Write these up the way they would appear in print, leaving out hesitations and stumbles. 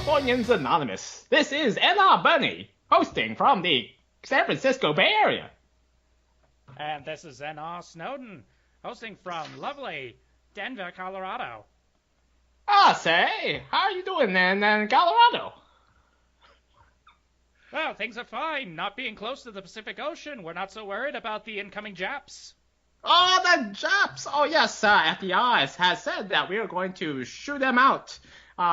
Californians Anonymous. This is N.R. Bunny, hosting from the San Francisco Bay Area. And this is N.R. Snowden, hosting from lovely Denver, Colorado. Say, how are you doing in Colorado? Well, things are fine. Not being close to the Pacific Ocean, we're not so worried about the incoming Japs. Oh, the Japs! Oh, yes, FDR has said that we are going to shoot them out,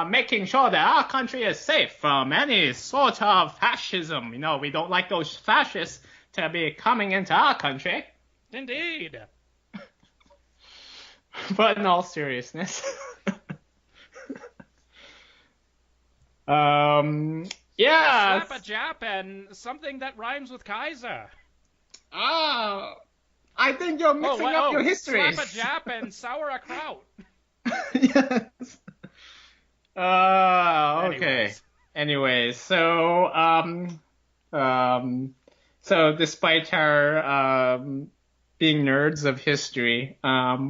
making sure that our country is safe from any sort of fascism. You know, we don't like those fascists to be coming into our country. Indeed. But in all seriousness, yeah. Slap a Jap and something that rhymes with Kaiser. I think you're mixing up your histories. Slap a Jap and sauerkraut. Yes. Okay. Anyways, so despite our being nerds of history,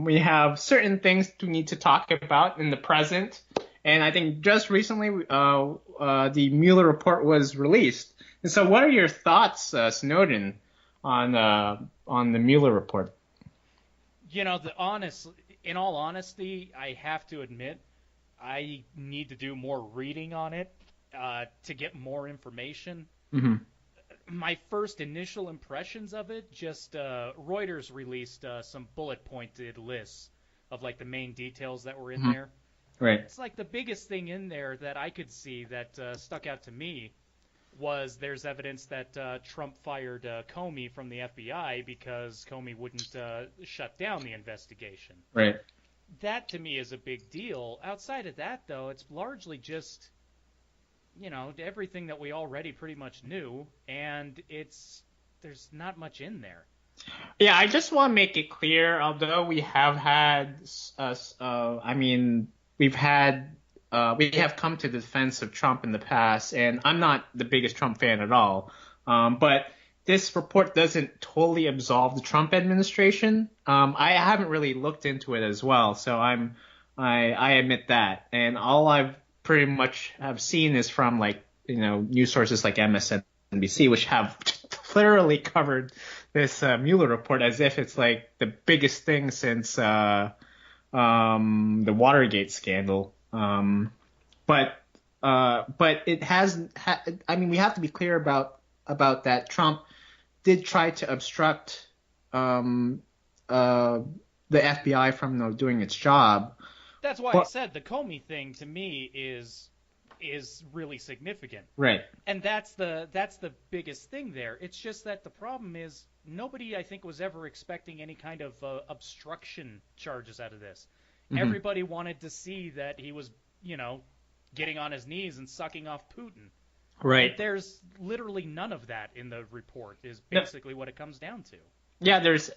we have certain things we need to talk about in the present. And I think just recently, the Mueller report was released. And so, what are your thoughts, Snowden, on the Mueller report? You know, in all honesty, I have to admit, I need to do more reading on it to get more information. Mm-hmm. My first initial impressions of it, just Reuters released some bullet-pointed lists of like the main details that were in there. Right. It's like the biggest thing in there that I could see that stuck out to me was there's evidence that Trump fired Comey from the FBI because Comey wouldn't shut down the investigation. Right. That to me is a big deal. Outside of that, though, it's largely just, you know, everything that we already pretty much knew, and there's not much in there. Yeah, I just want to make it clear, although we have had, we have come to the defense of Trump in the past, and I'm not the biggest Trump fan at all. But this report doesn't totally absolve the Trump administration. I haven't really looked into it as well, so I admit that. And all I've pretty much have seen is from news sources like MSNBC, which have thoroughly covered this Mueller report as if it's like the biggest thing since the Watergate scandal. But it hasn't. I mean, we have to be clear about that. Trump did try to obstruct the FBI from doing its job. That's why I said the Comey thing to me is really significant. Right. And that's the biggest thing there. It's just that the problem is nobody, I think, was ever expecting any kind of obstruction charges out of this. Mm-hmm. Everybody wanted to see that he was, getting on his knees and sucking off Putin. Right. But there's literally none of that in the report is basically what it comes down to. Yeah, there's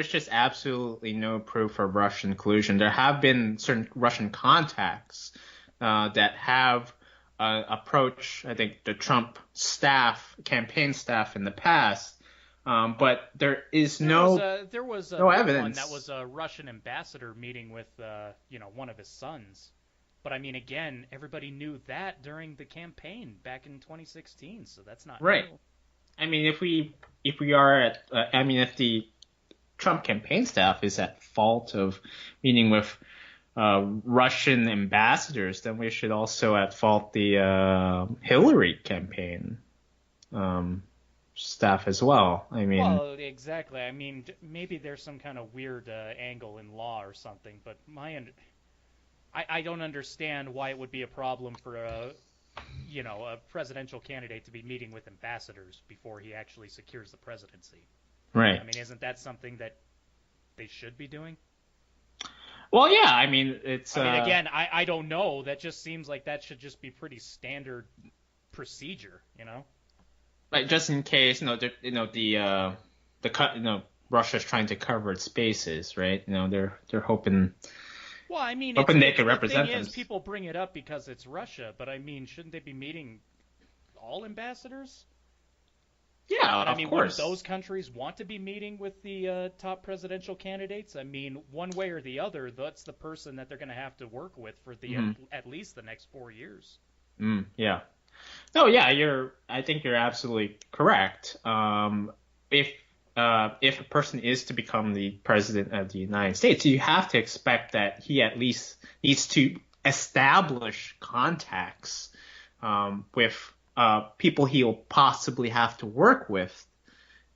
just absolutely no proof of Russian collusion. There have been certain Russian contacts that have approached, I think, the Trump campaign staff in the past, but there was no evidence. One that was a Russian ambassador meeting with one of his sons. But I mean, again, everybody knew that during the campaign back in 2016, so that's not right. New. I mean, if the Trump campaign staff is at fault of meeting with Russian ambassadors, then we should also at fault the Hillary campaign staff as well. I mean, well, exactly. I mean, maybe there's some kind of weird angle in law or something, but I don't understand why it would be a problem for a presidential candidate to be meeting with ambassadors before he actually secures the presidency. Right. I mean, isn't that something that they should be doing? Well, yeah. I mean, it's. Again, I don't know. That just seems like that should just be pretty standard procedure, Like just in case, Russia's trying to cover its bases, right? They're hoping. Well, I mean, hoping they can represent them. The thing is, people bring it up because it's Russia, but I mean, shouldn't they be meeting all ambassadors? Yeah, and, of course. Wouldn't those countries want to be meeting with the top presidential candidates? I mean, one way or the other, that's the person that they're going to have to work with for the at least the next 4 years. Yeah. No, yeah, I think you're absolutely correct. If if a person is to become the president of the United States, you have to expect that he at least needs to establish contacts with people he'll possibly have to work with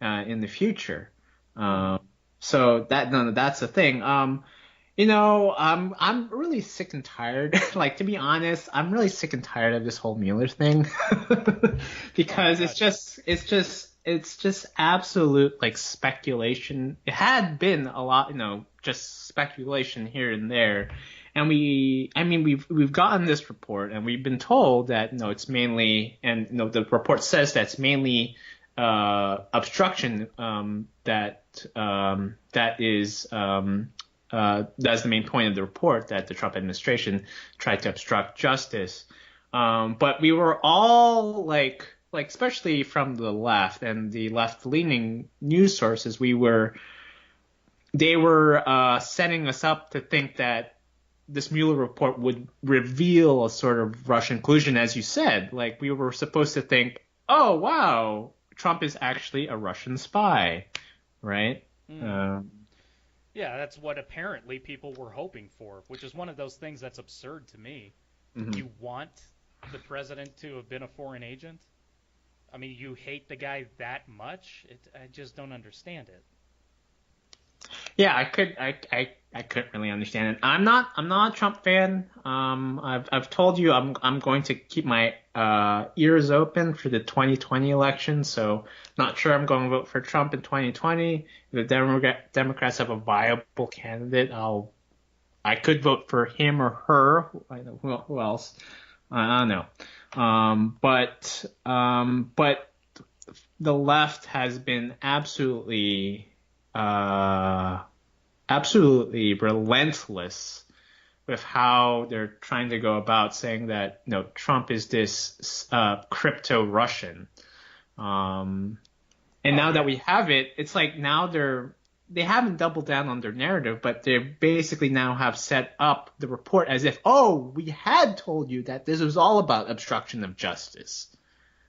in the future. Hmm. Um, so that no, that's the thing. I'm really sick and tired. Like, to be honest, I'm really sick and tired of this whole Mueller thing Oh my because God, yeah. it's just absolute like speculation. It had been a lot, just speculation here and there. And I mean, we've gotten this report and we've been told that, it's mainly, and, the report says that's mainly obstruction, that's the main point of the report, that the Trump administration tried to obstruct justice. But we were all like especially from the left and the left-leaning news sources, they were setting us up to think that this Mueller report would reveal a sort of Russian collusion, as you said. Like, we were supposed to think, oh wow, Trump is actually a Russian spy, right? Hmm. Um, Yeah, that's what apparently people were hoping for, which is one of those things that's absurd to me. mhm. You want the president to have been a foreign agent? I mean, you hate the guy that much? I just don't understand it. Yeah, I couldn't really understand it. I'm not a Trump fan. I've told you I'm going to keep my ears open for the 2020 election, so not sure I'm going to vote for Trump in 2020. If the Democrats have a viable candidate, I could vote for him or her. I know who else. I don't know. But the left has been uh absolutely relentless with how they're trying to go about saying that, Trump is this crypto Russian. Um, and Oh now that yeah. we have it, it's like now they haven't doubled down on their narrative, but they basically now have set up the report as if, oh, we had told you that this was all about obstruction of justice.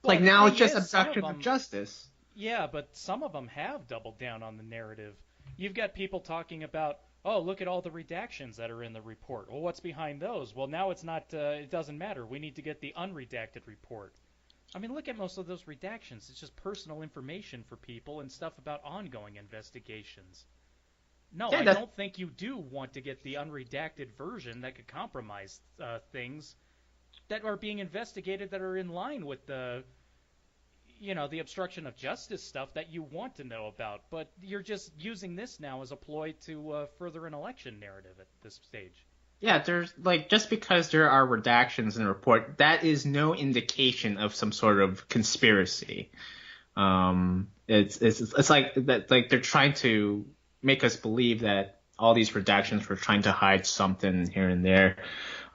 Well, Like, the now it's thing just is, some of obstruction of them, justice. yeah, but some of them have doubled down on the narrative. You've got people talking about, oh, look at all the redactions that are in the report. Well, what's behind those? Well, now it's not. It doesn't matter. We need to get the unredacted report. I mean, look at most of those redactions. It's just personal information for people and stuff about ongoing investigations. No, Yeah, I that's don't think you do want to get the unredacted version that could compromise things that are being investigated that are in line with the obstruction of justice stuff that you want to know about. But you're just using this now as a ploy to further an election narrative at this stage. Yeah, there's like, just because there are redactions in the report, that is no indication of some sort of conspiracy. It's like that, like they're trying to make us believe that all these redactions were trying to hide something here and there.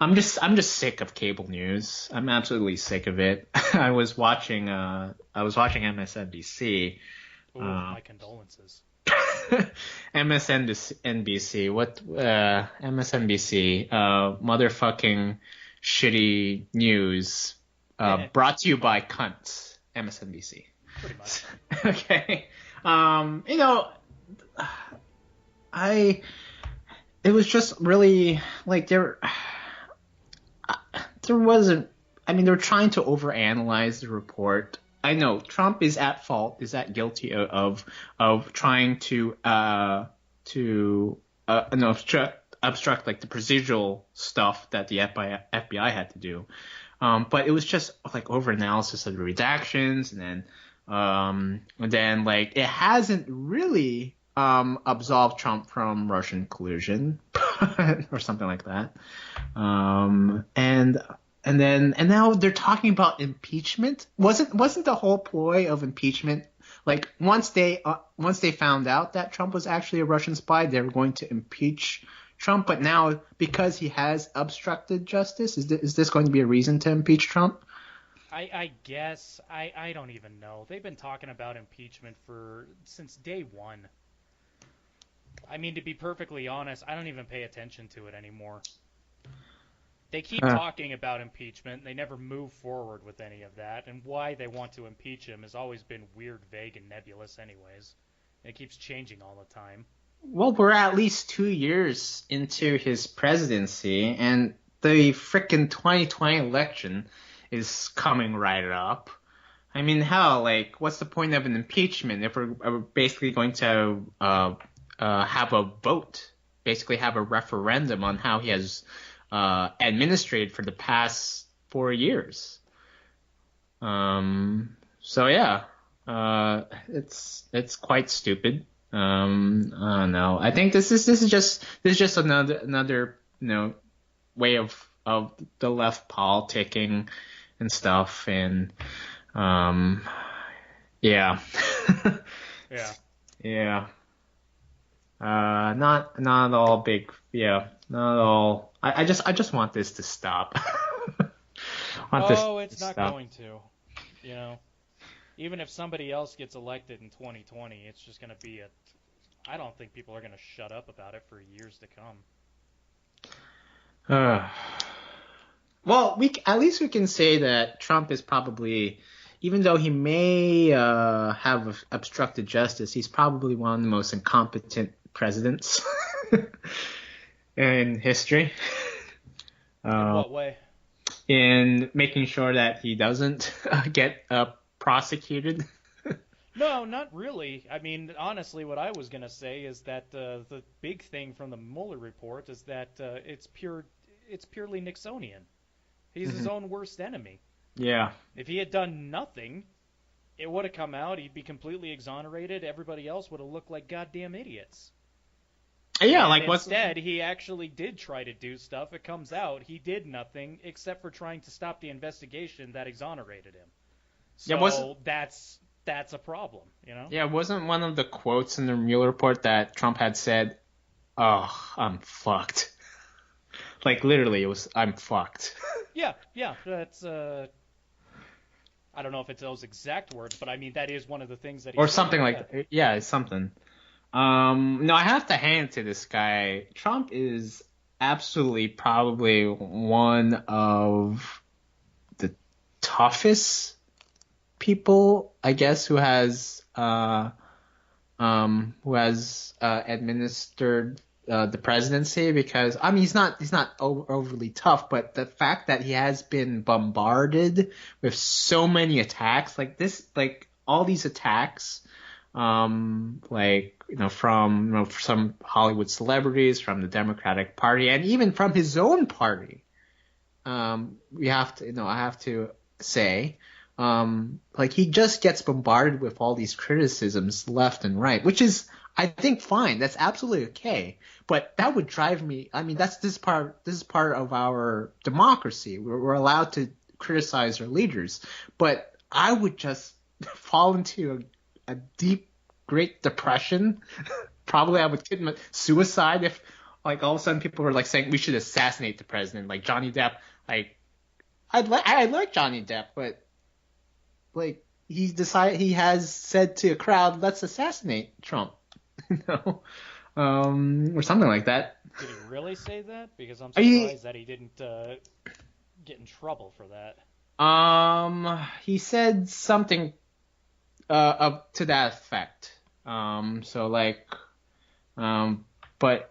I'm just sick of cable news. I'm absolutely sick of it. I was watching MSNBC. Ooh, my condolences. MSNBC, MSNBC, motherfucking shitty news, brought to you by cunts, MSNBC. Pretty much. Okay. You know, I, it was just really like there wasn't, I mean, they're trying to overanalyze the report. I know Trump is at fault, is at guilty of trying to no, obstruct like the procedural stuff that the FBI had to do. But it was just like overanalysis of the redactions, and then like it hasn't really absolved Trump from Russian collusion or something like that. And now they're talking about impeachment. Wasn't the whole ploy of impeachment, like, once they found out that Trump was actually a Russian spy, they were going to impeach Trump? But now, because he has obstructed justice, is this going to be a reason to impeach Trump? I guess I don't even know. They've been talking about impeachment for since day one. I mean, to be perfectly honest, I don't even pay attention to it anymore. They keep Uh, talking about impeachment. They never move forward with any of that. And why they want to impeach him has always been weird, vague, and nebulous, anyways. It keeps changing all the time. well, we're at least 2 years into his presidency, and the frickin' 2020 election is coming right up. I mean, hell, like, what's the point of an impeachment if we're basically going to have a vote, basically have a referendum on how he has administrated for the past 4 years? So yeah, it's quite stupid. I don't know. I think this is just another way of the left politicking and stuff, and um yeah. Yeah. Yeah. Not all big. Yeah, not all. I just want this to stop. Want this Oh, to it's not stop. going to. You know, even if somebody else gets elected in 2020, it's just going to be a. I don't think people are going to shut up about it for years to come. Uh, well, at least we can say that Trump is probably, even though he may have obstructed justice, he's probably one of the most incompetent presidents in history. In Uh, what way? in making sure that he doesn't get prosecuted. No, not really. I mean, honestly, what I was going to say is that the big thing from the Mueller report is that it's purely Nixonian. He's his Mhm. own worst enemy. Yeah. If he had done nothing, it would have come out. He'd be completely exonerated. Everybody else would have looked like goddamn idiots. Yeah, And like what's instead, he actually did try to do stuff. It comes out he did nothing except for trying to stop the investigation that exonerated him. yeah, wasn't So that's a problem, you know? yeah, wasn't one of the quotes in the Mueller report that Trump had said, "Oh, I'm fucked." Like literally it was I'm fucked. Yeah, yeah. That's I don't know if it's those exact words, but I mean that is one of the things that he Or stated. something like Yeah. that. Yeah, it's something. No, I have to hand it to this guy. Trump is absolutely probably one of the toughest people, I guess, who has administered the presidency, because I mean he's not overly tough, but the fact that he has been bombarded with so many attacks like this, like all these attacks, like from some Hollywood celebrities, from the Democratic Party, and even from his own party, we have to, I have to say, like he just gets bombarded with all these criticisms left and right, which is, I think, fine. That's absolutely okay. But that would drive me. I mean, this is part of our democracy. We're allowed to criticize our leaders, but I would just fall into a deep, great depression. Probably I would commit suicide if, like, all of a sudden people were like saying we should assassinate the president, like Johnny Depp. Like, I like Johnny Depp, but like he has said to a crowd, let's assassinate Trump, you know, or something like that. Did he really say that? Because I'm Are you, surprised that he didn't get in trouble for that. he said something to that effect. So like, um, but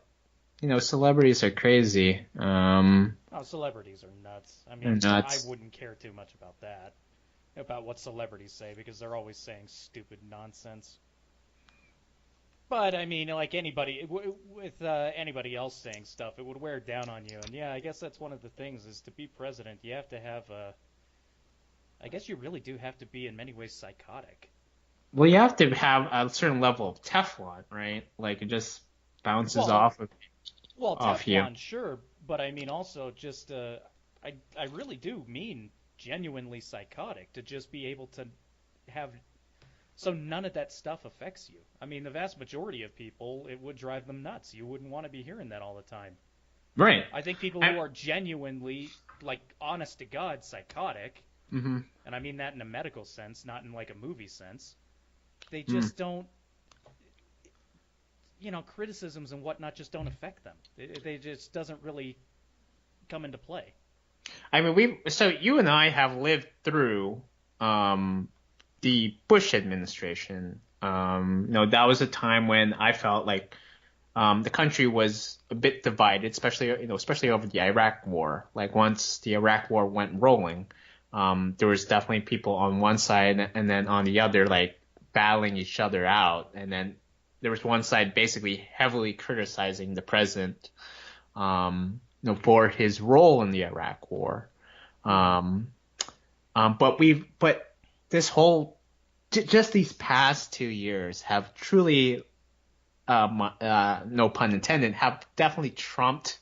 celebrities are crazy. Oh, celebrities are nuts. I They're mean, I nuts. wouldn't care too much about that, about what celebrities say, because they're always saying stupid nonsense. But I mean, like anybody with anybody else saying stuff, it would wear down on you. And yeah, I guess that's one of the things is to be president, you have to have a. I guess you really do have to be in many ways psychotic. Well, you have to have a certain level of Teflon, right? Like it just bounces Well, well, off you. Teflon, sure, but I mean also just I really do mean genuinely psychotic to just be able to have so none of that stuff affects you. I mean, the vast majority of people, it would drive them nuts. You wouldn't want to be hearing that all the time. Right. I think people I, who are genuinely, like, honest to God, psychotic, hmm and I mean that in a medical sense, not in like a movie sense, they mm. just don't, criticisms and whatnot just don't affect them. They just doesn't really come into play. I mean, so you and I have lived through um, the Bush administration. That was a time when I felt like the country was a bit divided, especially over the Iraq War. Like once the Iraq War went rolling, there was definitely people on one side and then on the other, like battling each other out. And then there was one side basically heavily criticizing the president, for his role in the Iraq War. Mm-hmm. Um, but this whole, just these past 2 years have truly, no pun intended, have definitely trumped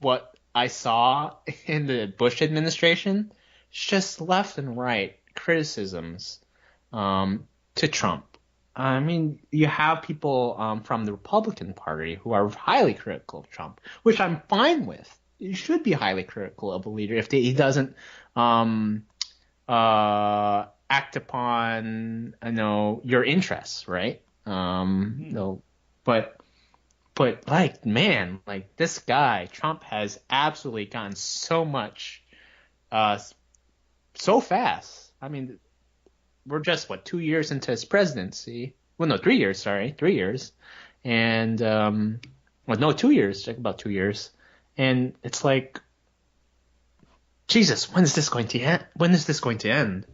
what I saw in the Bush administration. It's just left and right criticisms, to Trump. I mean, you have people, from the Republican Party who are highly critical of Trump, which I'm fine with. You should be highly critical of a leader if he doesn't, um, act upon, your interests, right? Mm-hmm. No, but like, man, like this guy Trump has absolutely gotten so much, uh so fast. I mean, we're just what, 2 years into his presidency. Well, no, 3 years. Sorry, 3 years, and well, no, 2 years. Like about 2 years, and it's like, Jesus, when is this going to end? When is this going to end?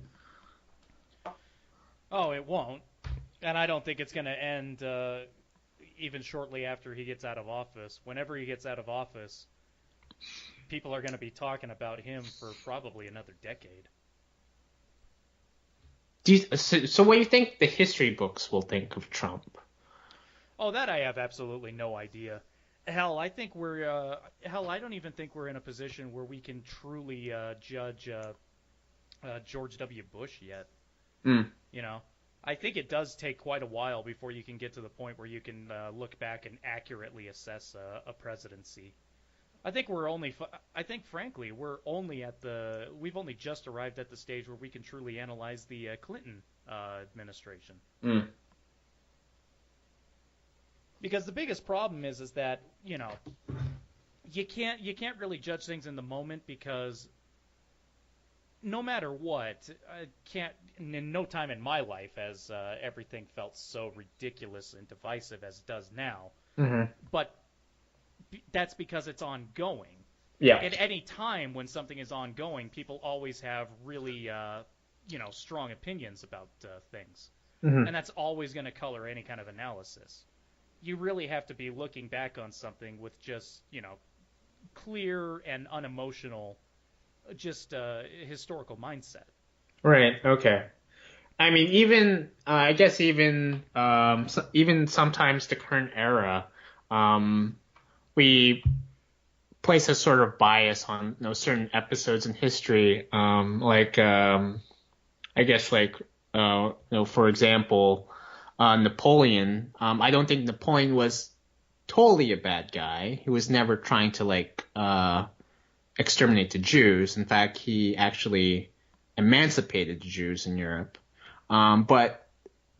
Oh, it won't, and I don't think it's going to end even shortly after he gets out of office. Whenever he gets out of office, people are going to be talking about him for probably another decade. So what do you think the history books will think of Trump? Oh, that I have absolutely no idea. Hell, I don't even think we're in a position where we can truly judge George W. Bush yet. Mm. You know, I think it does take quite a while before you can get to the point where you can look back and accurately assess a presidency. I think we're only. I think, frankly, we've only just arrived at the stage where we can truly analyze the Clinton administration. Mm. Because the biggest problem is that you can't really judge things in the moment because no matter what, I can't. In no time in my life has everything felt so ridiculous and divisive as it does now. Hmm. But that's because it's ongoing. Yeah. At any time when something is ongoing, people always have really, strong opinions about things, Hmm. and that's always going to color any kind of analysis. You really have to be looking back on something with just, clear and unemotional, just historical mindset. Right. Okay. I mean, even I guess even sometimes the current era, um, we place a sort of bias on, certain episodes in history, like, I guess, like, for example, Napoleon. I don't think Napoleon was totally a bad guy. He was never trying to, like, exterminate the Jews. In fact, he actually emancipated the Jews in Europe. But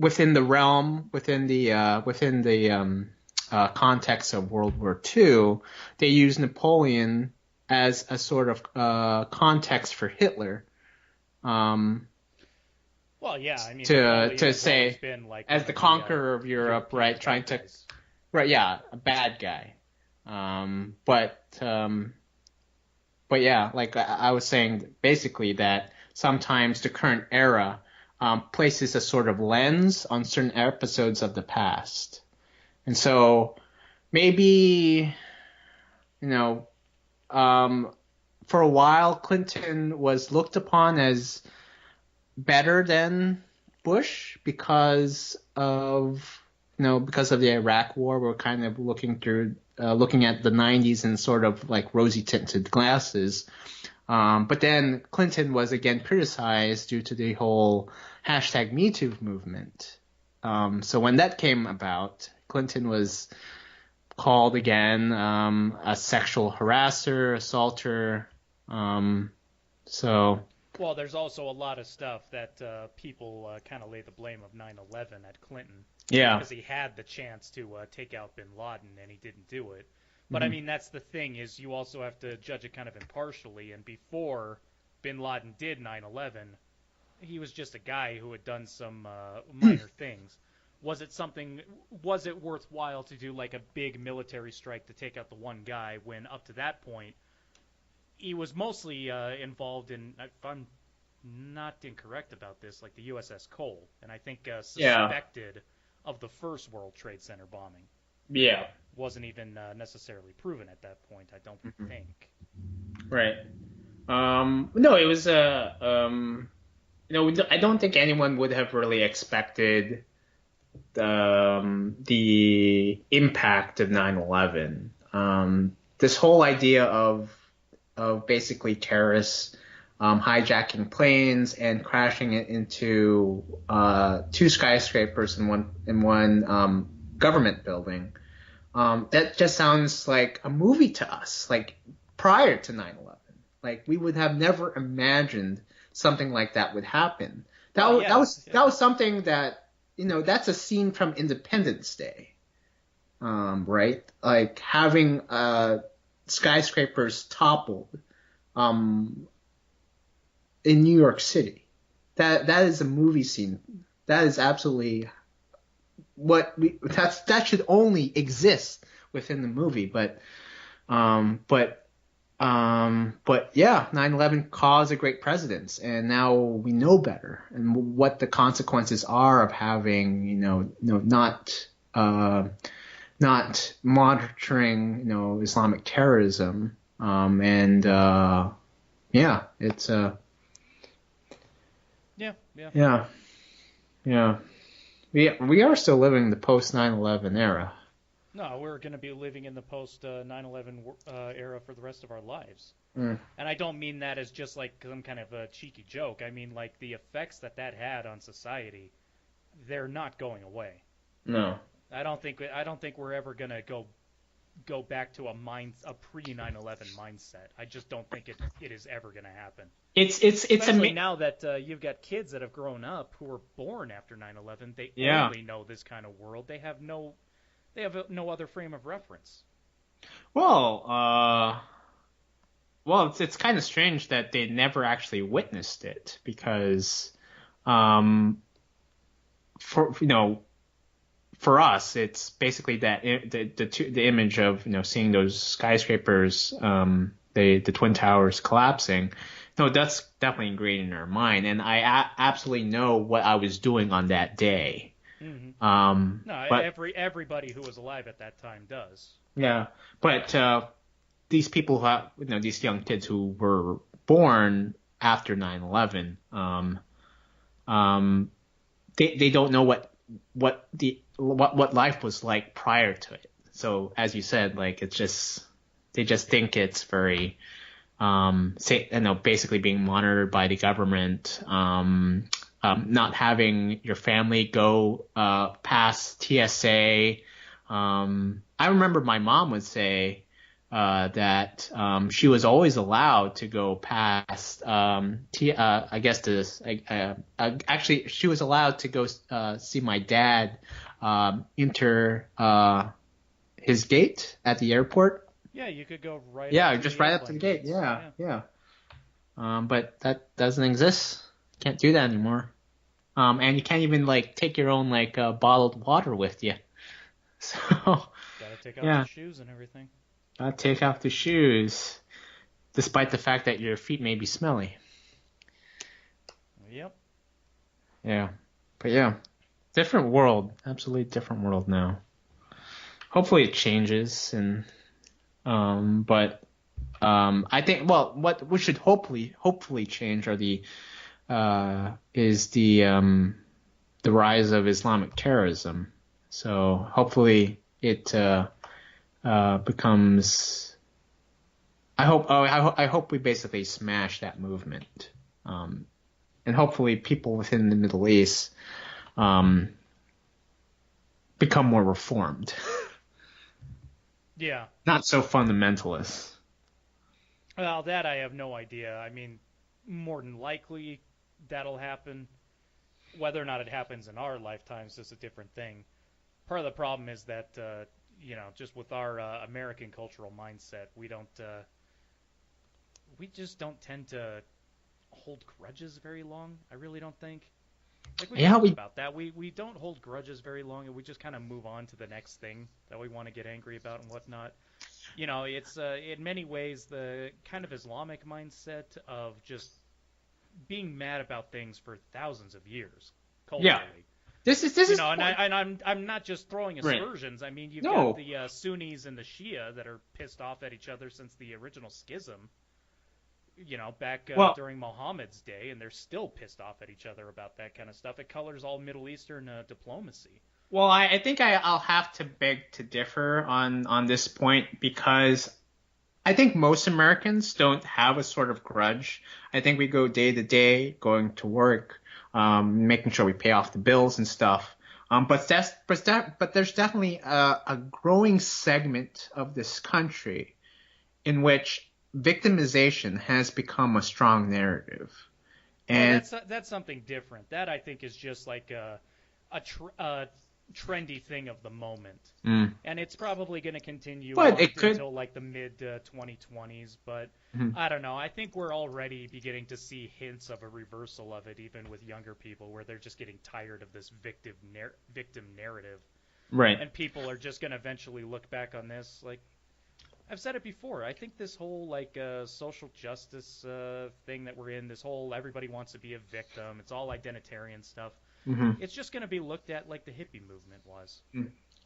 within the realm, within the context of World War II, they used Napoleon as a sort of context for Hitler, um, Well, yeah, I mean to Napoleon has always say, been like as one the of the conqueror of Europe, European right, trying bad to, guys. right, yeah, a bad guy. Um, but um, but yeah, like I was saying, basically that sometimes the current era, places a sort of lens on certain episodes of the past. And so maybe, you know, um, for a while, Clinton was looked upon as better than Bush because of the Iraq War. We're kind of looking at the 90s in sort of like rosy tinted glasses. But then Clinton was again criticized due to the whole hashtag Me Too movement. So when that came about, Clinton was called again, a sexual harasser, assaulter. Um, so Well, there's also a lot of stuff that people kind of lay the blame of 9/11 at Clinton yeah. because he had the chance to take out Bin Laden and he didn't do it. But I Hmm. mean, that's the thing is you also have to judge it kind of impartially. And before Bin Laden did 9/11, he was just a guy who had done some minor things. Was it something? Was it worthwhile to do like a big military strike to take out the one guy when up to that point he was mostly involved in, if I'm not incorrect about this, like the USS Cole, and I think Yeah. suspected of the first World Trade Center bombing. Yeah. Wasn't even necessarily proven at that point, I don't Hmm. think. Right. No, it was I don't think anyone would have really expected the impact of 9/11. This whole idea of basically terrorists hijacking planes and crashing it into two skyscrapers in one government building. That just sounds like a movie to us, like prior to 9/11. Like we would have never imagined something like that would happen. Well, yeah, That yeah. was something that, that's a scene from Independence Day, right? Like having skyscrapers toppled um, in New York City. That is a movie scene. That is absolutely that should only exist within the movie. But yeah, 9/11 caused a great precedence, and now we know better and what the consequences are of having, not monitoring, Islamic terrorism. And yeah, it's Yeah, yeah. yeah, yeah. We are still living the post 9/11 era. No, we're going to be living in the post 9/11 era for the rest of our lives. Mm, And I don't mean that as just like some kind of a cheeky joke. I mean like the effects that that had on society, they're not going away. no. I don't think we're ever going to go back to a pre 9/11 mindset. I just don't think it is ever going to happen. It's Especially a now that you've got kids that have grown up who were born after 9/11, they yeah. only know this kind of world. They have no other frame of reference. Well, it's kind of strange that they never actually witnessed it because, um, for for us, it's basically the image of, seeing those skyscrapers, the twin towers collapsing. No, that's definitely ingrained in our mind, and I absolutely know what I was doing on that day. Hmm. No, But everybody who was alive at that time does. yeah, but these people who have, these young kids who were born after 9/11, um, they don't know what life was like prior to it. So as you said, like it's just they just think it's very basically being monitored by the government, not having your family go past TSA. I remember my mom would say that she was always allowed to go past. I guess this. Actually, she was allowed to go see my dad enter his gate at the airport. Yeah, you could go right up Yeah, to just the right up to the airplane gate. gates. Yeah, Yeah. yeah. But that doesn't exist. Can't do that anymore. And you can't even like take your own like bottled water with you. So Got to take off your yeah, shoes and everything. gotta take off the shoes, despite the fact that your feet may be smelly. Yep. Yeah, but yeah, different world. Absolutely different world now. Hopefully it changes, and but I think, well, what we should hopefully change are the rise of Islamic terrorism. So hopefully it becomes. I hope we basically smash that movement, and hopefully people within the Middle East um, become more reformed, Yeah. not so fundamentalist. Well, that I have no idea. I mean, more than likely that'll happen. Whether or not it happens in our lifetimes is a different thing. Part of the problem is that just with our American cultural mindset, we just don't tend to hold grudges very long. I really don't think. Like we've Yeah, talked we about that. We don't hold grudges very long, and we just kind of move on to the next thing that we want to get angry about and whatnot. It's in many ways the kind of Islamic mindset of just being mad about things for thousands of years yeah. culturally. This is And I'm not just throwing right. aspersions. I mean, you've got No. the Sunnis and the Shia that are pissed off at each other since the original schism. Back Well, during Muhammad's day, and they're still pissed off at each other about that kind of stuff. It colors all Middle Eastern diplomacy. I think I'll have to beg to differ on this point because I think most Americans don't have a sort of grudge. I think we go day to day, going to work, making sure we pay off the bills and stuff. But there's definitely a growing segment of this country in which victimization has become a strong narrative. Well, And that's something different. That I think is just like a trendy thing of the moment, mm, and it's probably going to continue but on it could. until like the mid 2020s. But Mhm. I don't know. I think we're already beginning to see hints of a reversal of it, even with younger people, where they're just getting tired of this victim narrative, Right. and people are just going to eventually look back on this like. I've said it before. I think this whole like social justice thing that we're in, this whole everybody wants to be a victim, it's all identitarian stuff. Hmm. It's just going to be looked at like the hippie movement was.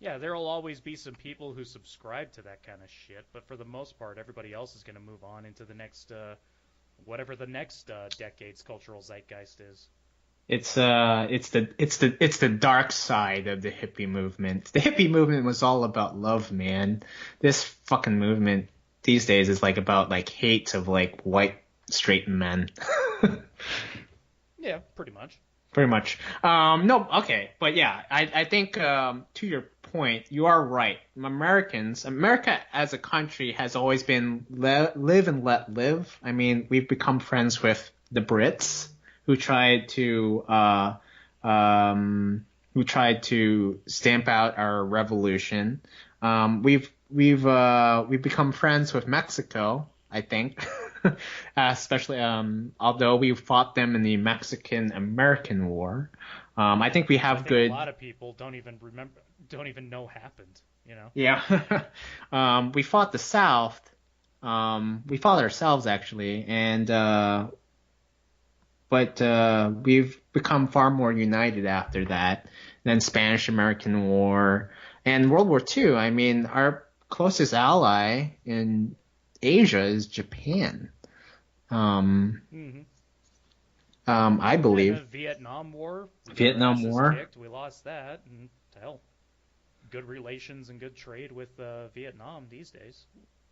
Yeah, there'll always be some people who subscribe to that kind of shit, but for the most part, everybody else is going to move on into the next, whatever the next decade's cultural zeitgeist is. It's the dark side of the hippie movement. The hippie movement was all about love, man. This fucking movement these days is like about like hate of like white straight men. Yeah, pretty much. Pretty much. No, okay, but yeah, I think to your point, you are right. America as a country has always been live and let live. I mean, we've become friends with the Brits who who tried to stamp out our revolution. We've become friends with Mexico, I think. Especially although we fought them in the Mexican-American War. I think we Which I have think a good. lot of people don't even know happened. You know. Yeah. We fought the South. We fought ourselves actually, and but we've become far more united after that. Then Spanish-American War and World War II. I mean, our closest ally in Asia is Japan. Um, Mm-hmm. I And believe the Vietnam War, we got our Vietnam asses War. kicked. We lost that, and hell, good relations and good trade with Vietnam these days.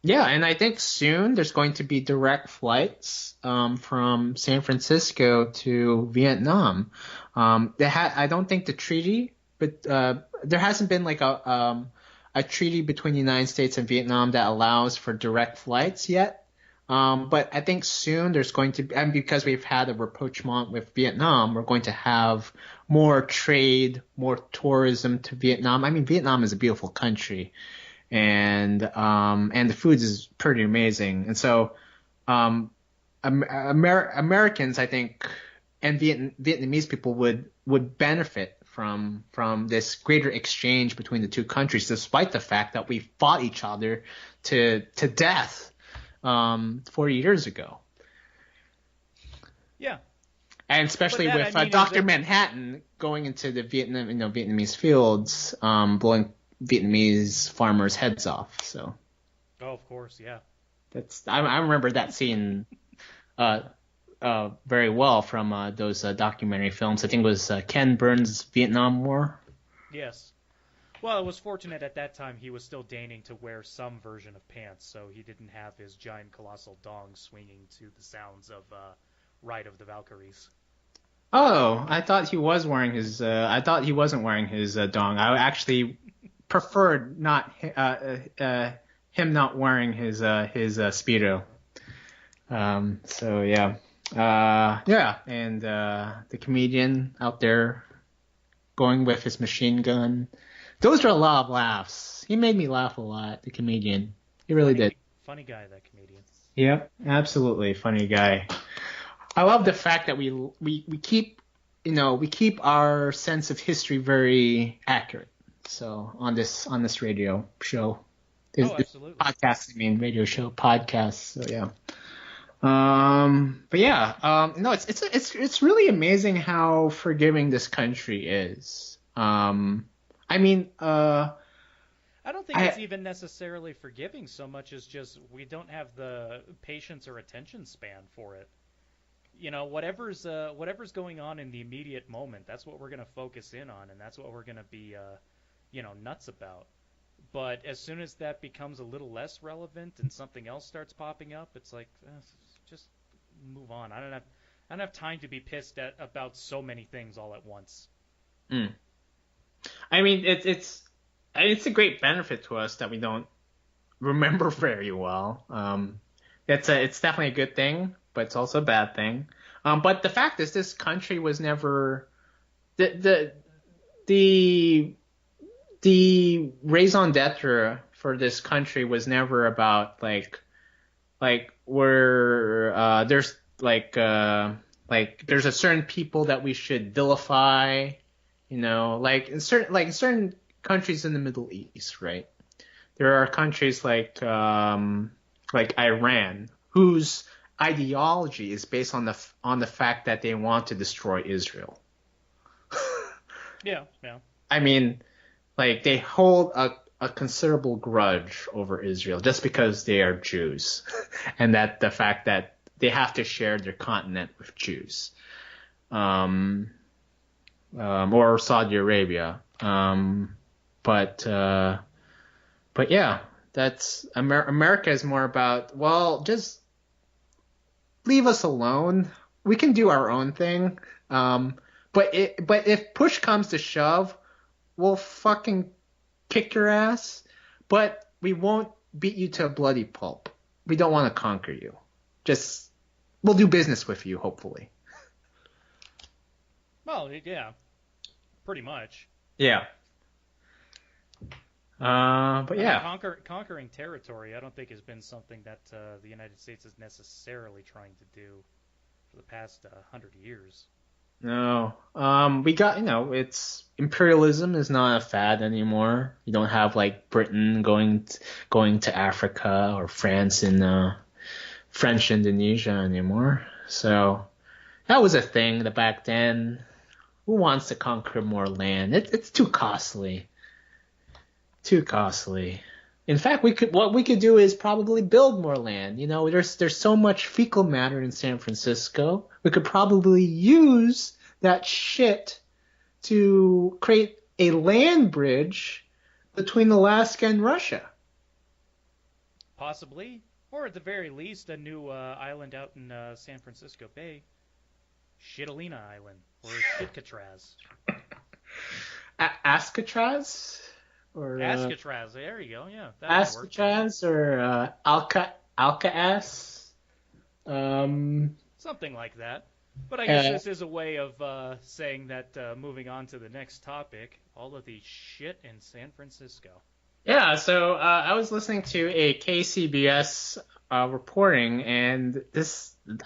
Yeah, and I think soon there's going to be direct flights from San Francisco to Vietnam. I don't think the treaty, but there hasn't been like a treaty between the United States and Vietnam that allows for direct flights yet. But I think soon there's going to be, and because we've had a rapprochement with Vietnam, we're going to have more trade, more tourism to Vietnam. I mean, Vietnam is a beautiful country, and the food is pretty amazing. And so, Americans, I think, and Vietnamese people would benefit from this greater exchange between the two countries, despite the fact that we fought each other to death 40 years ago. Yeah, And but especially that with I mean is Dr. it. Manhattan going into the Vietnamese fields, blowing Vietnamese farmers' heads off. So Oh, of course, yeah. I remember that scene uh, very well from those documentary films. I think it was Ken Burns' Vietnam War. Yes. Well, it was fortunate at that time he was still deigning to wear some version of pants, so he didn't have his giant colossal dong swinging to the sounds of Ride of the Valkyries. Oh, I thought he was wearing his. I thought he wasn't wearing his dong. I actually preferred not him not wearing his speedo. So yeah, yeah, and the comedian out there going with his machine gun. Those are a lot of laughs. He made me laugh a lot, the comedian. He really did. Funny guy, that comedian. Yep, absolutely funny guy. I love the fact that we keep we keep our sense of history very accurate. So on this radio show, Oh, this absolutely. podcast, I mean radio show podcast. So yeah. But yeah, no, it's really amazing how forgiving this country is. I mean, I don't think it's I even necessarily forgiving so much as just we don't have the patience or attention span for it. Whatever's going on in the immediate moment, that's what we're going to focus in on, and that's what we're going to be nuts about. But as soon as that becomes a little less relevant and something else starts popping up, it's like just move on. I don't have time to be pissed about so many things all at once. mm. I mean, it's a great benefit to us that we don't remember very well. It's definitely a good thing, but it's also a bad thing. But the fact is, this country was never the the the raison d'être for this country was never about like where there's a certain people that we should vilify, like in certain countries in the Middle East, right? There are countries like Iran whose ideology is based on the fact that they want to destroy Israel. Yeah, yeah. I mean, like they hold a considerable grudge over Israel just because they are Jews, and that the fact that they have to share their continent with Jews, um, or Saudi Arabia. But yeah, that's America is more about, well, just leave us alone. We can do our own thing. But if push comes to shove, we'll fucking kick your ass, but we won't beat you to a bloody pulp. We don't want to conquer you. Just we'll do business with you, hopefully. Well, yeah, pretty much. Yeah. But I mean, yeah. conquering territory, I don't think has been something that the United States is necessarily trying to do for the past 100 years. No. We got, it's imperialism is not a fad anymore. You don't have like Britain going to Africa or France in French Indonesia anymore. So that was a thing that back then. Who wants to conquer more land? It's too costly. Too costly. In fact, what we could do is probably build more land. There's so much fecal matter in San Francisco. We could probably use that shit to create a land bridge between Alaska and Russia. Possibly, or at the very least, a new island out in San Francisco Bay, Shitalina Island or Shitkatraz. Ascatraz or Ascatraz. There you go. Yeah, that might work. Ascatraz or Alcaas. Something like that. But I guess this is a way of saying that moving on to the next topic, all of the shit in San Francisco. Yeah, so I was listening to a KCBS reporting, and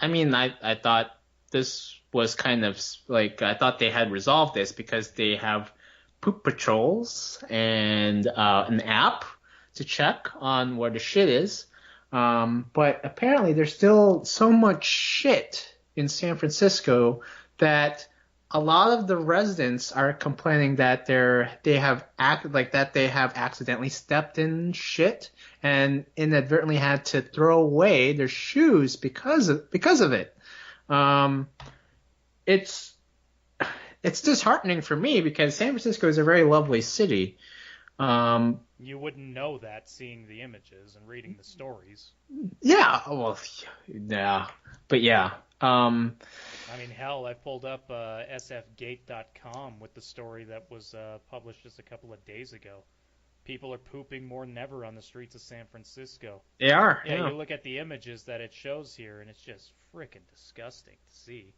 I thought this was kind of like, I thought they had resolved this because they have poop patrols and an app to check on where the shit is. But apparently there's still so much shit in San Francisco that a lot of the residents are complaining that they have accidentally stepped in shit and inadvertently had to throw away their shoes because of it. It's disheartening for me because San Francisco is a very lovely city. You wouldn't know that seeing the images and reading the stories. Yeah, well, yeah, but yeah. I mean, hell, I pulled up sfgate.com with the story that was published just a couple of days ago. People are pooping more than ever on the streets of San Francisco. They are. Yeah, you look at the images that it shows here, and it's just freaking disgusting to see.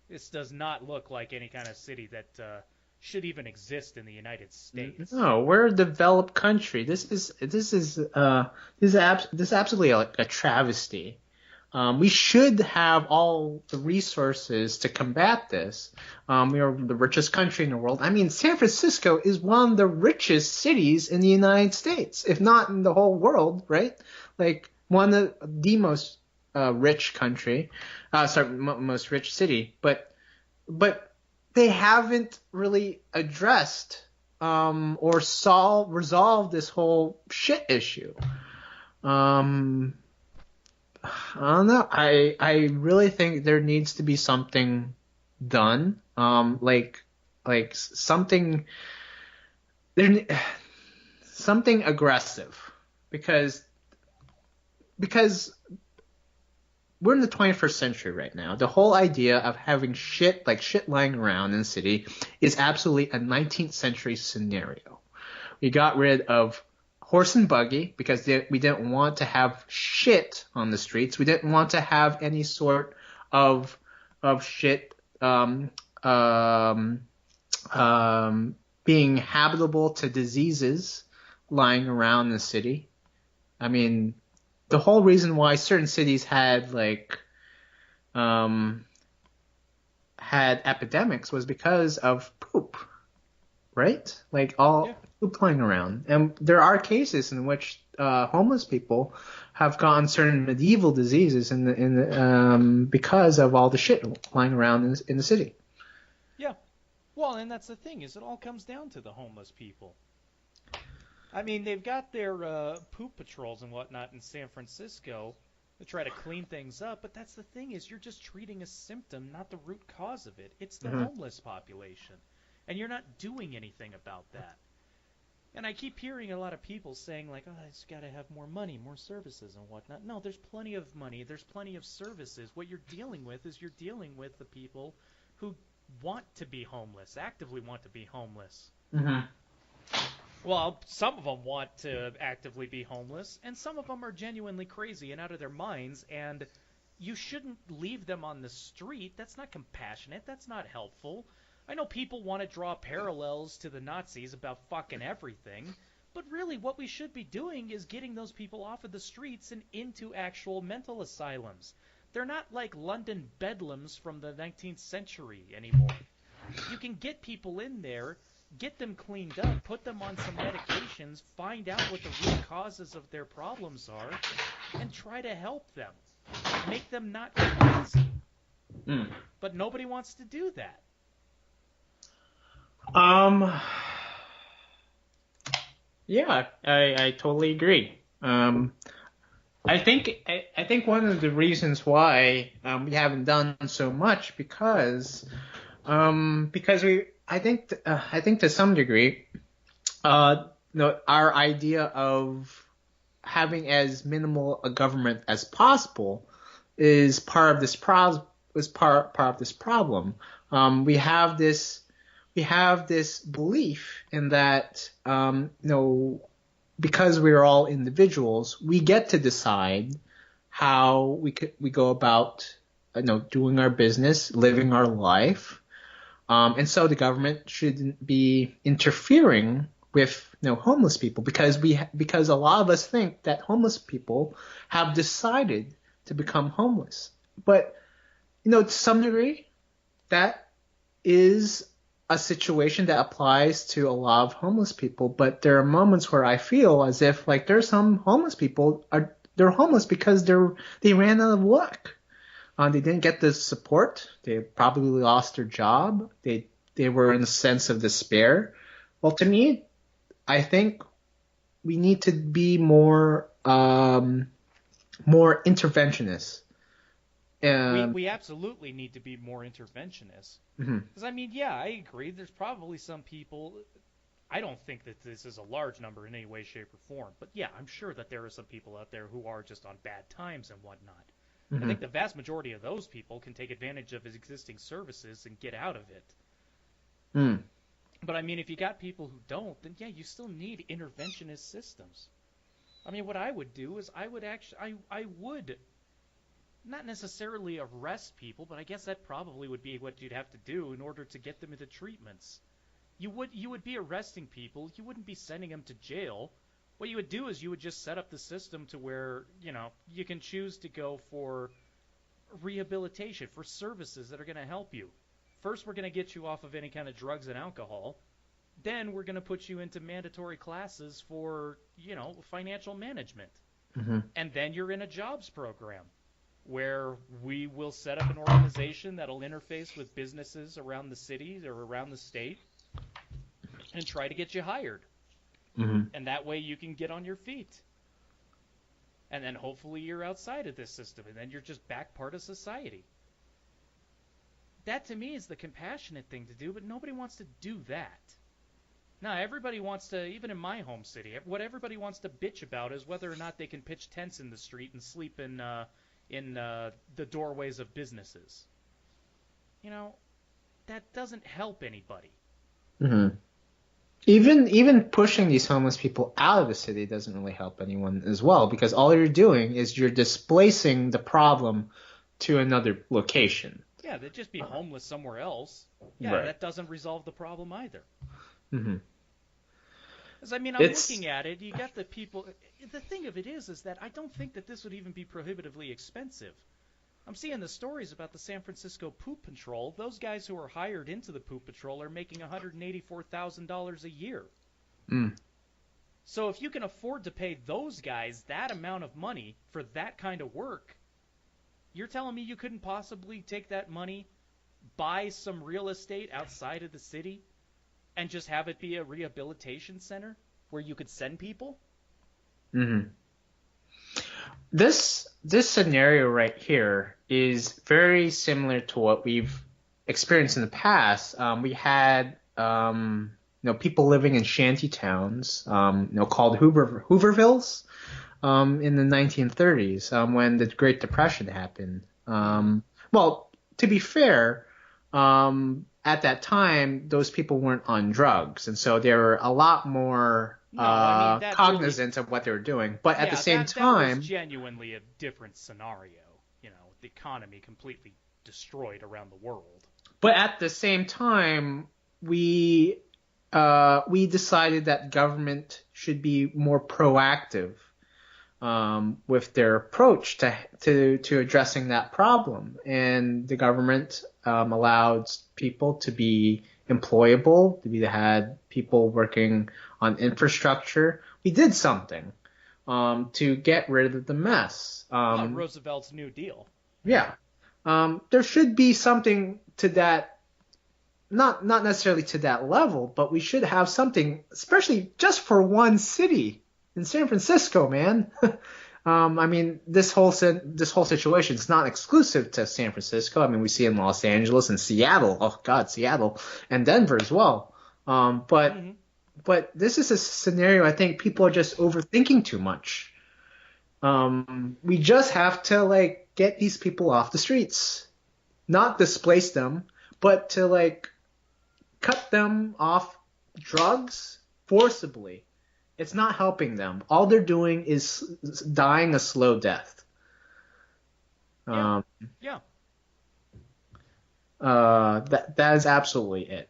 This does not look like any kind of city that should even exist in the United States. No, we're a developed country. This is absolutely a travesty. We should have all the resources to combat this. We are the richest country in the world. I mean, San Francisco is one of the richest cities in the United States, if not in the whole world, right? Like one of the most rich country, most rich city. But they haven't really addressed or resolved this whole shit issue. Um, I don't know. I really think there needs to be something done. Like something there something aggressive because because we're in the 21st century right now. The whole idea of having shit lying around in the city is absolutely a 19th century scenario. We got rid of horse and buggy because we didn't want to have shit on the streets. We didn't want to have any sort of shit being habitable to diseases lying around the city. I mean, the whole reason why certain cities um, had epidemics was because of poop, right? Like Yeah. all poop flying around. And there are cases in which homeless people have gotten certain medieval diseases because of all the shit flying around in the city. Yeah. Well, and that's the thing is it all comes down to the homeless people. I mean, they've got their poop patrols and whatnot in San Francisco to try to clean things up, but that's the thing is you're just treating a symptom, not the root cause of it. It's the Mm-hmm. homeless population, and you're not doing anything about that. And I keep hearing a lot of people saying like, "Oh, it's got to have more money, more services and whatnot." No, there's plenty of money. There's plenty of services. What you're dealing with is you're dealing with the people who want to be homeless, actively want to be homeless. Mm-hmm. Well, some of them want to actively be homeless, and some of them are genuinely crazy and out of their minds, and you shouldn't leave them on the street. That's not compassionate. That's not helpful. I know people want to draw parallels to the Nazis about fucking everything, but really what we should be doing is getting those people off of the streets and into actual mental asylums. They're not like London bedlams from the 19th century anymore. You can get people in there, get them cleaned up, put them on some medications, find out what the root causes of their problems are, and try to help them. Make them not crazy. Mm. But nobody wants to do that. Um, yeah, I totally agree. I think one of the reasons why we haven't done so much because I think to some degree our idea of having as minimal a government as possible is part of this problem. We have this belief in that because we are all individuals, we get to decide how we go about doing our business, living our life, and so the government shouldn't be interfering with homeless people because a lot of us think that homeless people have decided to become homeless, but to some degree that is a situation that applies to a lot of homeless people, but there are moments where I feel as if like there's some homeless people they're homeless because they ran out of luck. They didn't get the support. They probably lost their job. They were in a sense of despair. Well, to me, I think we need to be more interventionist. We absolutely need to be more interventionist. Mhm. Because, I mean, yeah, I agree. There's probably some people. I don't think that this is a large number in any way, shape, or form. But yeah, I'm sure that there are some people out there who are just on bad times and whatnot. I Mhm. think the vast majority of those people can take advantage of his existing services and get out of it. Mm. But I mean, if you got people who don't, then yeah, you still need interventionist systems. I mean, what I would do is I would not necessarily arrest people, but I guess that probably would be what you'd have to do in order to get them into treatments. You would be arresting people. You wouldn't be sending them to jail. What you would do is you would just set up the system to where, you can choose to go for rehabilitation, for services that are going to help you. First, we're going to get you off of any kind of drugs and alcohol. Then we're going to put you into mandatory classes for, financial management. Hmm. And then you're in a jobs program where we will set up an organization that'll interface with businesses around the city or around the state and try to get you hired. Hmm. And that way you can get on your feet. And then hopefully you're outside of this system and then you're just back part of society. That to me is the compassionate thing to do, but nobody wants to do that. Now, everybody wants to, even in my home city, what everybody wants to bitch about is whether or not they can pitch tents in the street and sleep in the doorways of businesses. That doesn't help anybody. Hmm. Even pushing these homeless people out of the city doesn't really help anyone as well, because all you're doing is you're displacing the problem to another location. Yeah, they'd just be homeless somewhere else. Yeah, Right. that doesn't resolve the problem either. Hmm. Because, I'm It's looking at it, you got the people. The thing of it is that I don't think that this would even be prohibitively expensive. I'm seeing the stories about the San Francisco Poop Patrol. Those guys who are hired into the Poop Patrol are making $184,000 a year. mm, So if you can afford to pay those guys that amount of money for that kind of work, you're telling me you couldn't possibly take that money, buy some real estate outside of the city, and just have it be a rehabilitation center where you could send people? mhm. This scenario right here is very similar to what we've experienced in the past. We had people living in shanty towns, called Hoovervilles, in the 1930s, when the Great Depression happened. Mm-hmm. Well, to be fair, at that time, those people weren't on drugs, and so they were a lot more No, that really, cognizant of what they were doing. But at the yeah, same that was time, genuinely a different scenario. The economy completely destroyed around the world. we we decided that government should be more proactive, with their approach to addressing that problem. And the government allowed people to be employable, to had people working on infrastructure. We did something to get rid of the mess. Roosevelt's New Deal. Yeah. There should be something to that, not necessarily to that level, but we should have something, especially just for one city in San Francisco, man. This whole situation is not exclusive to San Francisco. I mean, we see it in Los Angeles and Seattle. Oh God, Seattle and Denver as well. Um, but Mm-hmm. but this is a scenario I think people are just overthinking too much. We just have to get these people off the streets, not displace them, but to cut them off drugs forcibly. It's not helping them. All they're doing is dying a slow death. Yeah, Um, yeah. that is absolutely it.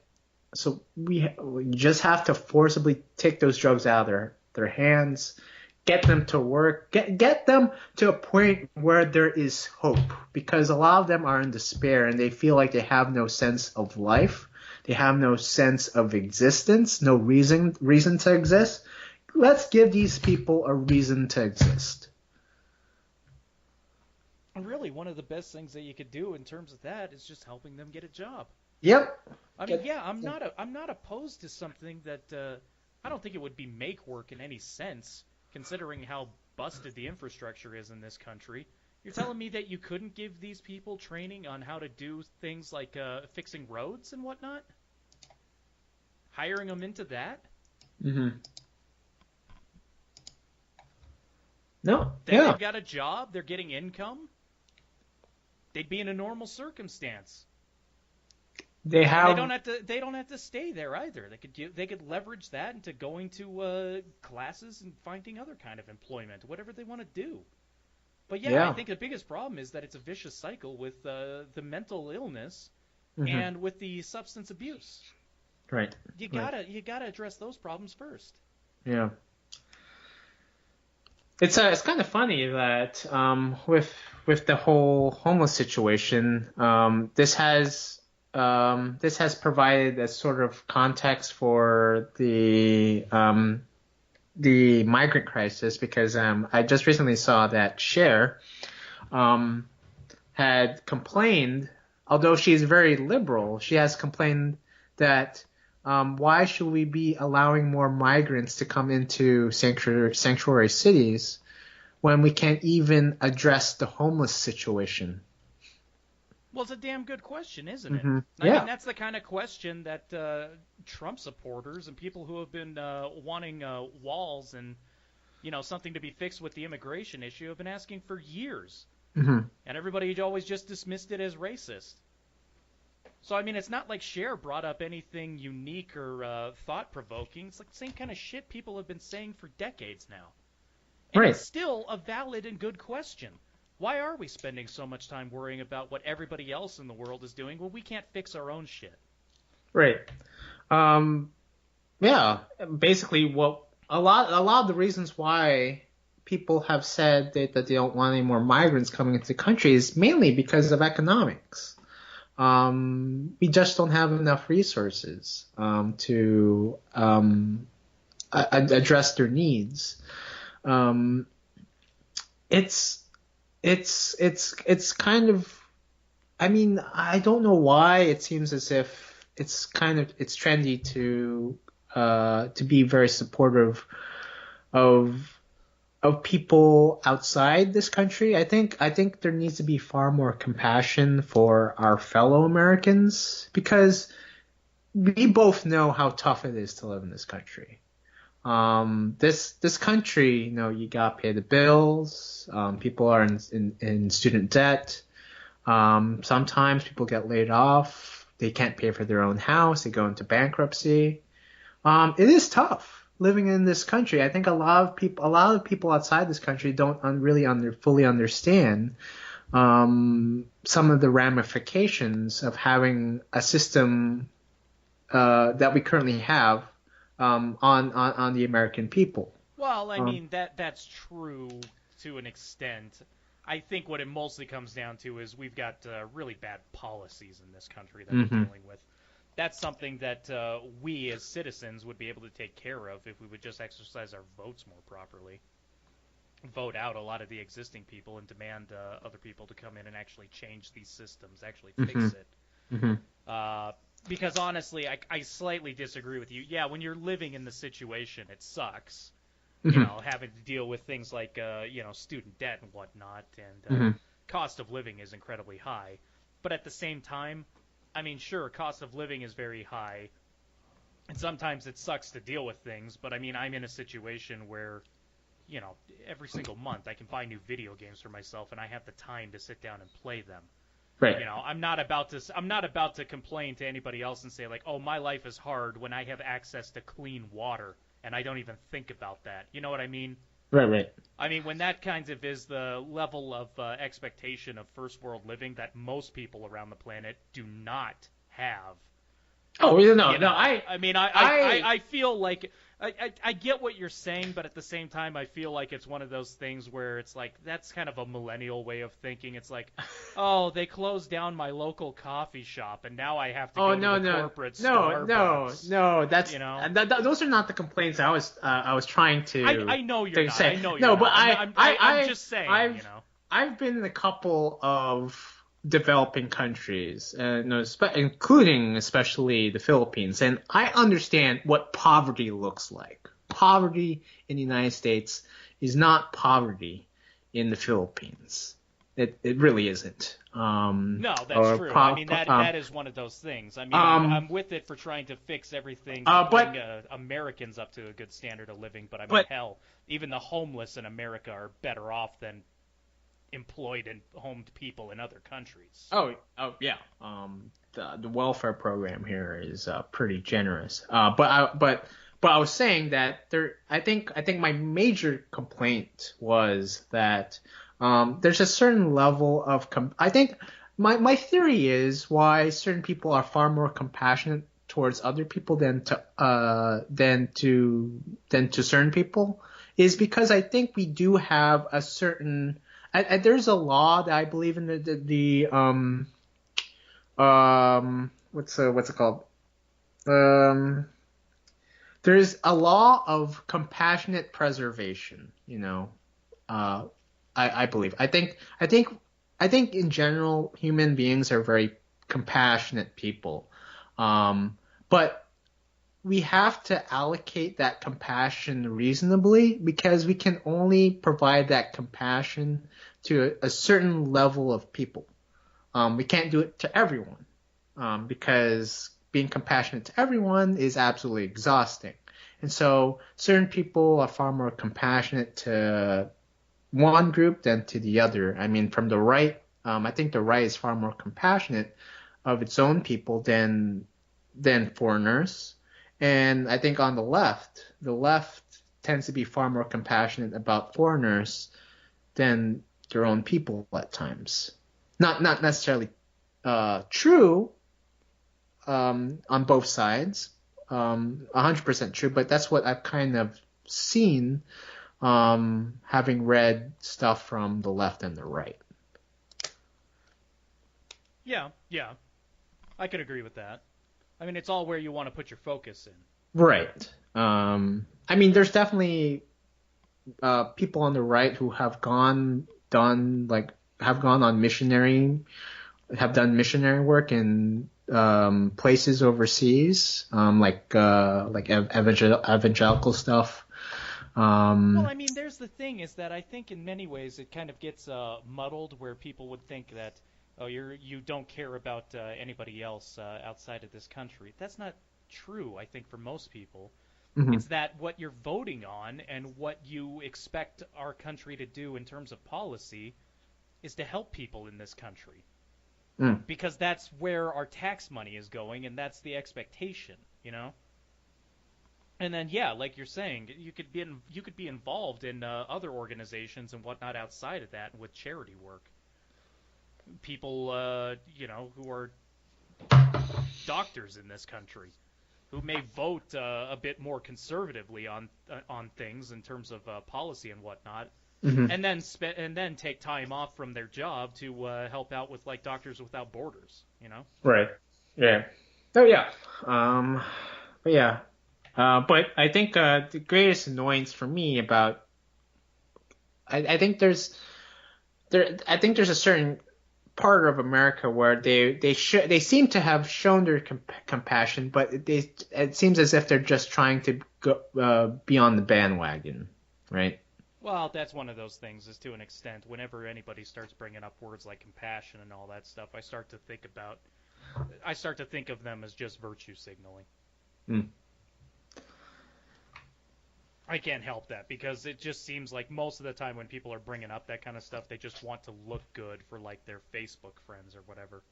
So we just have to forcibly take those drugs out of their hands, get them to work, get them to a point where there is hope, because a lot of them are in despair and they feel like they have no sense of life, they have no sense of existence, no reason to exist. Let's give these people a reason to exist. And really, one of the best things that you could do in terms of that is just helping them get a job. Yep. Yeah, I'm not opposed to something that I don't think it would be make work in any sense, considering how busted the infrastructure is in this country. You're telling me that you couldn't give these people training on how to do things like fixing roads and whatnot? Hiring them into that? Mm-hmm. No. Then Yeah. they've got a job, they're getting income. They'd be in a normal circumstance. They And they have. don't have to stay there either. They could leverage that into going to classes and finding other kind of employment, whatever they want to do. But yeah, I Yeah. think the biggest problem is that it's a vicious cycle with the mental illness Mm-hmm. and with the substance abuse. Right. You Right. gotta address those problems first. Yeah. It's kind of funny that with the whole homeless situation, this has provided a sort of context for the migrant crisis because I just recently saw that Cher um, had complained, although she's very liberal, she has complained that why should we be allowing more migrants to come into sanctuary cities when we can't even address the homeless situation? Well, it's a damn good question, isn't it? I mean, Yeah. that's the kind of question that Trump supporters and people who have been wanting walls and something to be fixed with the immigration issue have been asking for years, Hmm. and everybody always just dismissed it as racist. So I mean, it's not like Cher brought up anything unique or thought-provoking. It's like the same kind of shit people have been saying for decades now. And it's Right. still a valid and good question. Why are we spending so much time worrying about what everybody else in the world is doing when we can't fix our own shit? Right. Um, yeah. Basically, what a lot of the reasons why people have said that they don't want any more migrants coming into the country is mainly because of economics. We just don't have enough resources to address their needs. Um, it's it's kind of, I mean, I don't know why it seems as if it's trendy to be very supportive of people outside this country. I think there needs to be far more compassion for our fellow Americans because we both know how tough it is to live in this country. This country, you got to pay the bills. People are in student debt. Sometimes people get laid off. They can't pay for their own house. They go into bankruptcy. It is tough living in this country. I think a lot of people outside this country don't really fully understand some of the ramifications of having a system that we currently have on the American people. Well, I Um, mean that's true to an extent. I think what it mostly comes down to is we've got really bad policies in this country that we're mhm, dealing with. That's something that we as citizens would be able to take care of if we would just exercise our votes more properly. Vote out a lot of the existing people and demand other people to come in and actually change these systems, actually fix mhm, it. mhm, Uh, because honestly, I slightly disagree with you. Yeah, when you're living in the situation, it sucks. mhm, Having to deal with things like student debt and whatnot, and mhm. cost of living is incredibly high. But at the same time, I mean, sure, cost of living is very high, and sometimes it sucks to deal with things. But I mean, I'm in a situation where you know, every single month I can buy new video games for myself, and I have the time to sit down and play them. Right. I'm not about to complain to anybody else and say like, "Oh, my life is hard," when I have access to clean water and I don't even think about that. You know what I mean? Right. Right. I mean, when that kind of is the level of expectation of first world living that most people around the planet do not have, Oh, no, no. I mean, I, I feel like I get what you're saying, but at the same time, I feel like it's one of those things where it's like that's kind of a millennial way of thinking. It's like, oh, they closed down my local coffee shop, and now I have to oh, go to no, the no, corporate no, no, Starbucks. no. You know, Those are not the complaints I was trying I know you're to not. I say. know you're No, but not. I'm just saying. I've I've been in a couple of developing countries, including especially the Philippines, and I understand what poverty looks like. Poverty in the United States is not poverty in the Philippines. It really isn't. No, that's Or true. I mean that is one of those things. I mean, um, I'm with it for trying to fix everything to bring Americans up to a good standard of living, but I mean, but hell, even the homeless in America are better off than employed and homed people in other countries. oh yeah. The welfare program here is pretty generous. But I was saying that I think my major complaint was that there's a certain level of I think my theory is why certain people are far more compassionate towards other people than to certain people is because I think we do have a certain there's a law that I believe in what's it called? Um, there's a law of compassionate preservation, uh, I believe. I think in general, human beings are very compassionate people. But we have to allocate that compassion reasonably because we can only provide that compassion to a certain level of people. We can't do it to everyone, because being compassionate to everyone is absolutely exhausting. And so certain people are far more compassionate to one group than to the other. I mean, from the right, I think the right is far more compassionate of its own people than foreigners. And I think on the left tends to be far more compassionate about foreigners than their own people at times. Not necessarily true on both sides, 100% true, but that's what I've kind of seen, having read stuff from the left and the right. Yeah, yeah, I could agree with that. I mean, it's all where you want to put your focus in. Right. I mean, there's definitely people on the right who have gone on have done missionary work in places overseas, like evangelical stuff. Well, I mean, there's the thing is that I think in many ways it kind of gets muddled where people would think that, oh, you don't care about anybody else outside of this country. That's not true, I think, for most people. Mhm. It's that what you're voting on and what you expect our country to do in terms of policy is to help people in this country. Mm. Because that's where our tax money is going, and that's the expectation, you know? And then, yeah, like you're saying, you could be involved in other organizations and whatnot outside of that with charity work. People, who are doctors in this country, who may vote a bit more conservatively on things in terms of policy and whatnot, Mhm. and then take time off from their job to help out with like Doctors Without Borders, you know? Right. Yeah. Oh yeah. But yeah. But I think the greatest annoyance for me about I think there's a certain part of America where they seem to have shown their compassion, but it seems as if they're just trying to go be on the bandwagon, right? Well, that's one of those things, is to an extent. Whenever anybody starts bringing up words like compassion and all that stuff, I start to think of them as just virtue signaling. Mm. I can't help that because it just seems like most of the time when people are bringing up that kind of stuff, they just want to look good for like their Facebook friends or whatever.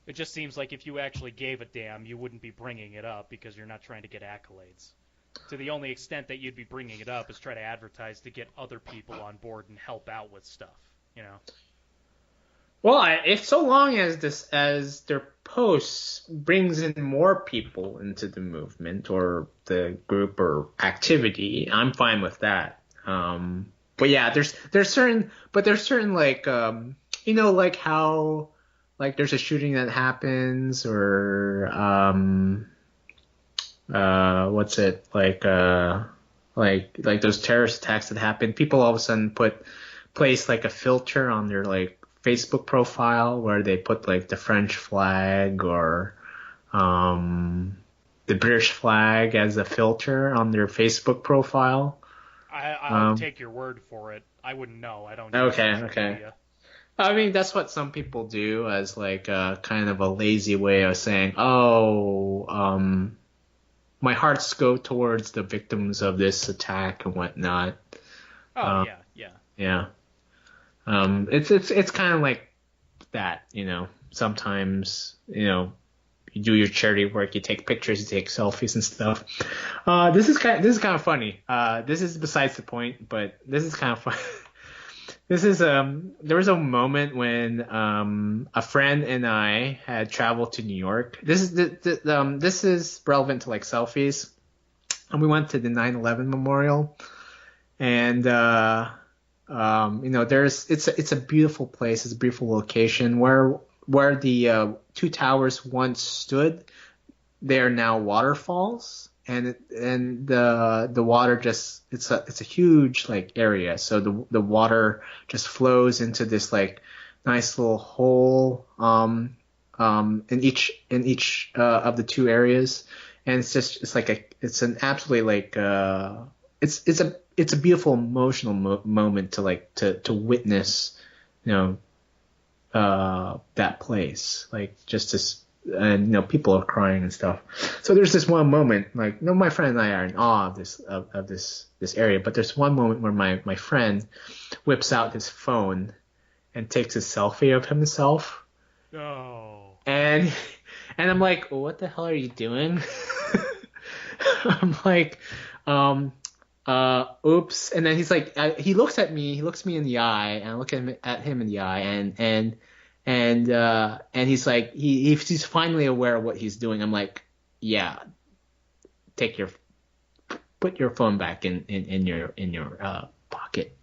It just seems like if you actually gave a damn, you wouldn't be bringing it up because you're not trying to get accolades. To the only extent that you'd be bringing it up is try to advertise to get other people on board and help out with stuff, you know? Well, if so long as their posts brings in more people into the movement or the group or activity, I'm fine with that. But yeah, there's certain like like how like there's a shooting that happens or what's it like those terrorist attacks that happen. People all of a sudden place like a filter on their like Facebook profile where they put like the French flag or the British flag as a filter on their Facebook profile. I'll take your word for it. I wouldn't know. I don't use Okay, social okay. media. I mean, that's what some people do as like a kind of a lazy way of saying, oh, my hearts go towards the victims of this attack and whatnot. Oh, Um, yeah, yeah. yeah. It's kind of like that, sometimes, you do your charity work, you take pictures, you take selfies and stuff. This is kind of funny. This is besides the point, but this is kind of fun. This is there was a moment when a friend and I had traveled to New York. This is relevant to like selfies. And we went to the 9/11 memorial, and there's it's a beautiful place. It's a beautiful location where the two towers once stood. They are now waterfalls, and the water just it's a huge like area. So the water just flows into this like nice little hole in each of the two areas, and it's like it's an absolutely like it's a beautiful emotional moment to like to witness, you know, that place, like just this, and people are crying and stuff. So there's this one moment, like, my friend and I are in awe of this area, but there's one moment where my friend whips out his phone and takes a selfie of himself, Oh. and I'm like, what the hell are you doing? I'm like, oops. And then he's like, he looks me in the eye, and I look at him in the eye, and he's like, he's finally aware of what he's doing. I'm like, yeah, take your put your phone back in your pocket.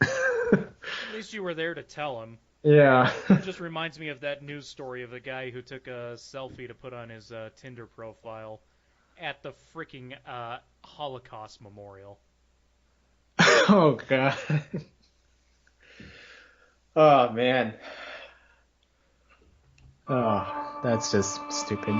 At least you were there to tell him. Yeah. It just reminds me of that news story of the guy who took a selfie to put on his Tinder profile at the freaking Holocaust Memorial. Oh God. Oh man. Oh, that's just stupid.